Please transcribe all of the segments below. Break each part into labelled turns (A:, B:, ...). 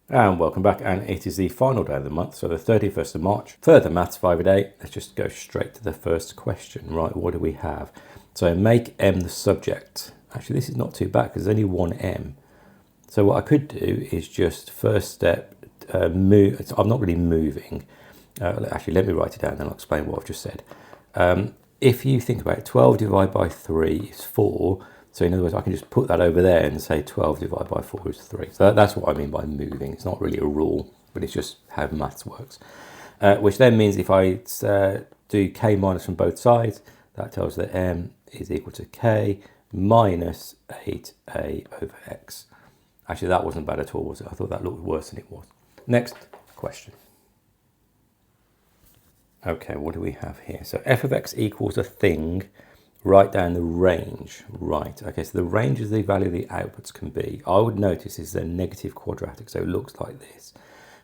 A: And welcome back, and it is the final day of the month, so the 31st of March. Further maths 5 a day. Let's just go straight to the first question. Right, what do we have? So make M the subject. Actually, this is not too bad because there's only one M. So what I could do is just first step, move. I'm not really moving. Actually, let me write it down and then I'll explain what I've just said. If you think about it, 12 divided by 3 is 4. So in other words, I can just put that over there and say 12 divided by 4 is 3. So that's what I mean by moving. It's not really a rule, but it's just how maths works. Which then means if I do k minus from both sides, that tells that m is equal to k minus 8a over x. Actually, that wasn't bad at all, was it? I thought that looked worse than it was. Next question. Okay, what do we have here? So f of x equals a thing. Write down the range. Right, okay, so the range is the value the outputs can be. I would notice is a negative quadratic, so it looks like this.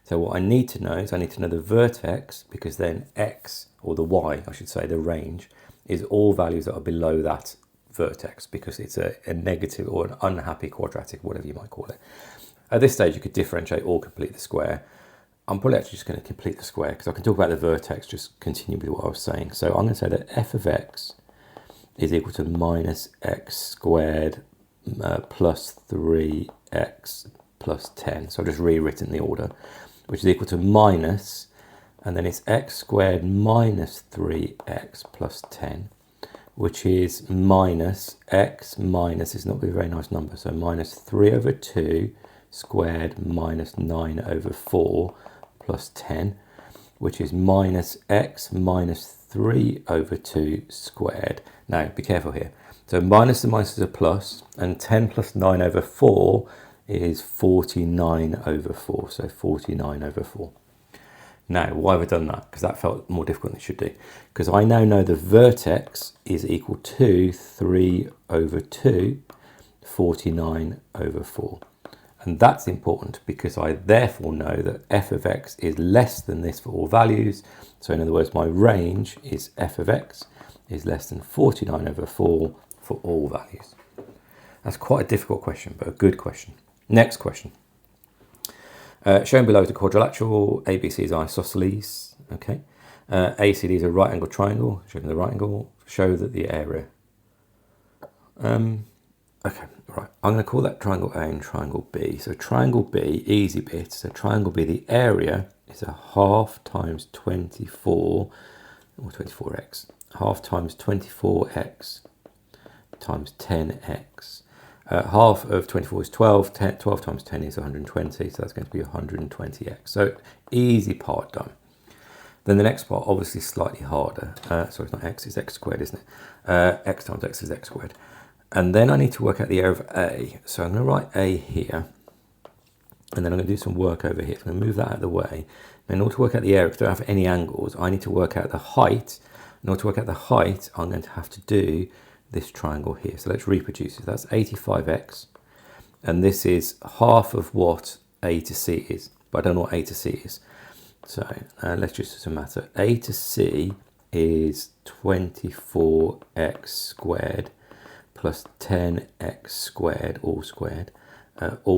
A: So what I need to know is I need to know the vertex, because then x, or the y, I should say, the range, is all values that are below that vertex, because it's a negative or an unhappy quadratic, whatever you might call it. At this stage, you could differentiate or complete the square. I'm probably actually just going to complete the square, because I can talk about the vertex, just continue with what I was saying. So I'm going to say that f of x is equal to minus x squared plus 3x plus 10. So I've just rewritten the order, which is equal to minus, and then it's x squared minus 3x plus 10, which is minus x minus, it's not a very nice number, so minus 3 over 2 squared minus 9 over 4 plus 10, which is minus x minus 3 over 2 squared. Now, be careful here. So minus and minus is a plus, and 10 plus 9 over 4 is 49 over 4. So 49 over 4. Now, why have I done that? Because that felt more difficult than it should do. Because I now know the vertex is equal to 3 over 2, 49 over 4. And that's important because I therefore know that f of x is less than this for all values. So in other words, my range is f of x is less than 49 over 4 for all values. That's quite a difficult question, but a good question. Next question. Shown below is a quadrilateral, ABC is isosceles, okay. ACD is a right angle triangle, showing the right angle, show that the area. Okay, right, I'm going to call that triangle A and triangle B. So triangle B, easy bit, so triangle B, the area is a half times 24, or 24x, half times 24x times 10x. Half of 24 is 12, 12 times 10 is 120, so that's going to be 120x. So easy part done. Then the next part, obviously slightly harder. Sorry, it's not x, it's x squared, isn't it? X times x is x squared. And then I need to work out the area of A. So I'm going to write A here, and then I'm going to do some work over here. So I'm going to move that out of the way. And in order to work out the area, because I don't have any angles, I need to work out the height. In order to work out the height, I'm going to have to do this triangle here. So let's reproduce it. That's 85x, and this is half of what A to C is, but I don't know what A to C is. So let's just do some math. So A to C is 24x squared plus 10x squared, all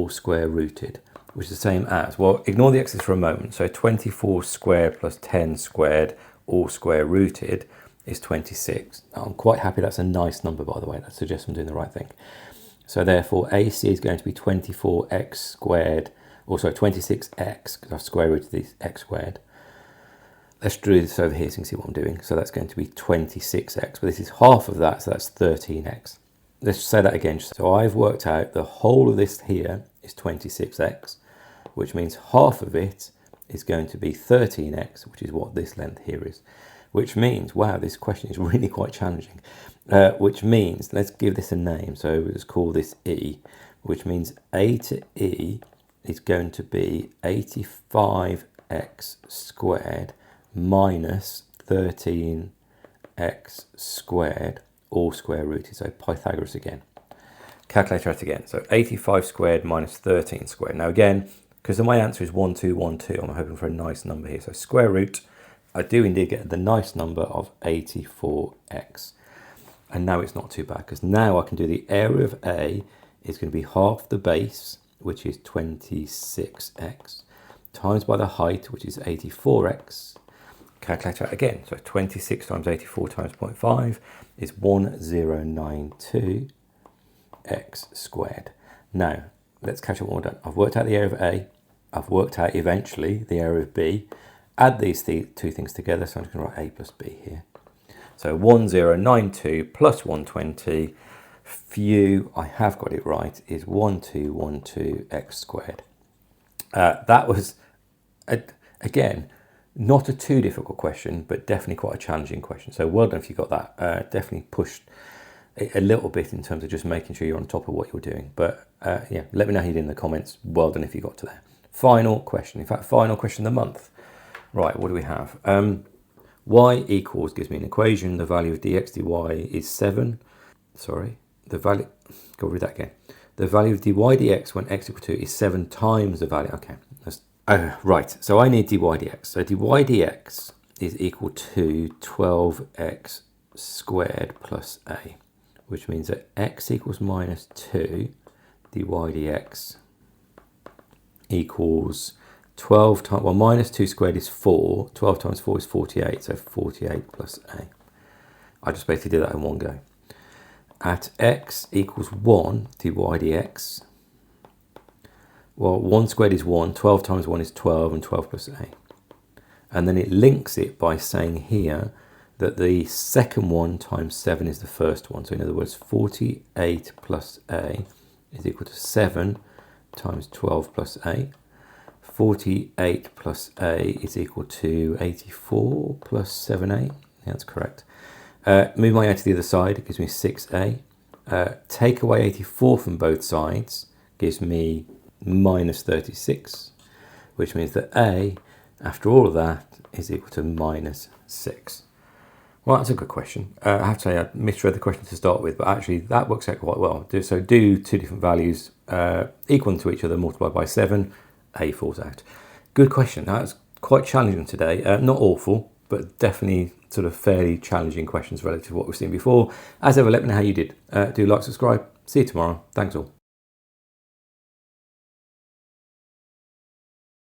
A: square rooted, which is the same as, well, ignore the x's for a moment. So 24 squared plus 10 squared, all square rooted, is 26. Now, I'm quite happy that's a nice number, by the way. That suggests I'm doing the right thing. So therefore, AC is going to be 24x squared, or sorry, 26x, because I've square rooted this x squared. Let's do this over here so you can see what I'm doing. So that's going to be 26x, but this is half of that, so that's 13x. Let's say that again. So I've worked out the whole of this here is 26x, which means half of it is going to be 13x, which is what this length here is. Which means, wow, this question is really quite challenging. Which means, let's give this a name. So let's call this E, which means A to E is going to be 85x squared minus 13x squared, all square rooted. So Pythagoras again. Calculator out again. So 85 squared minus 13 squared. Now again, because my answer is 1212, I'm hoping for a nice number here. So square root, I do indeed get the nice number of 84x. And now it's not too bad, because now I can do the area of A is going to be half the base, which is 26x, times by the height, which is 84x. Calculate that again. So 26 times 84 times 0.5 is 1092 x squared. Now, let's catch up what we've done. I've worked out the area of A. I've worked out eventually the area of B. Add these two things together, so I'm just going to write A plus B here. So 1092 plus 120, phew, I have got it right, is 1212 x squared. That was, again, not a too difficult question, but definitely quite a challenging question. So well done if you got that. Definitely pushed a little bit in terms of just making sure you're on top of what you're doing. But yeah, let me know how you did in the comments. Well done if you got to there. Final question, in fact, final question of the month. Right, what do we have? Y equals gives me an equation. The value of dx dy is 7. Sorry, the value, go read that again. The value of dy dx when x equals 2 is 7 times the value. Okay, right, so I need dy dx. So dy dx is equal to 12x squared plus a, which means that x equals minus 2, dy dx equals 12 times, well, minus 2 squared is 4, 12 times 4 is 48, so 48 plus a. I just basically did that in one go. At x equals 1, dy dx, well, 1 squared is 1, 12 times 1 is 12, and 12 plus a. And then it links it by saying here that the second one times 7 is the first one. So in other words, 48 plus a is equal to 7 times 12 plus a. 48 plus a is equal to 84 plus 7a. Yeah, that's correct. Move my a to the other side, it gives me 6a. Take away 84 from both sides, gives me minus 36, which means that a, after all of that, is equal to minus 6. Well, that's a good question. I have to say I misread the question to start with, but actually that works out quite well. So do two different values equal to each other multiplied by 7, a falls out. Good question. That was quite challenging today. Not awful, but definitely sort of fairly challenging questions relative to what we've seen before. As ever, let me know how you did. Do like, subscribe. See you tomorrow. Thanks all.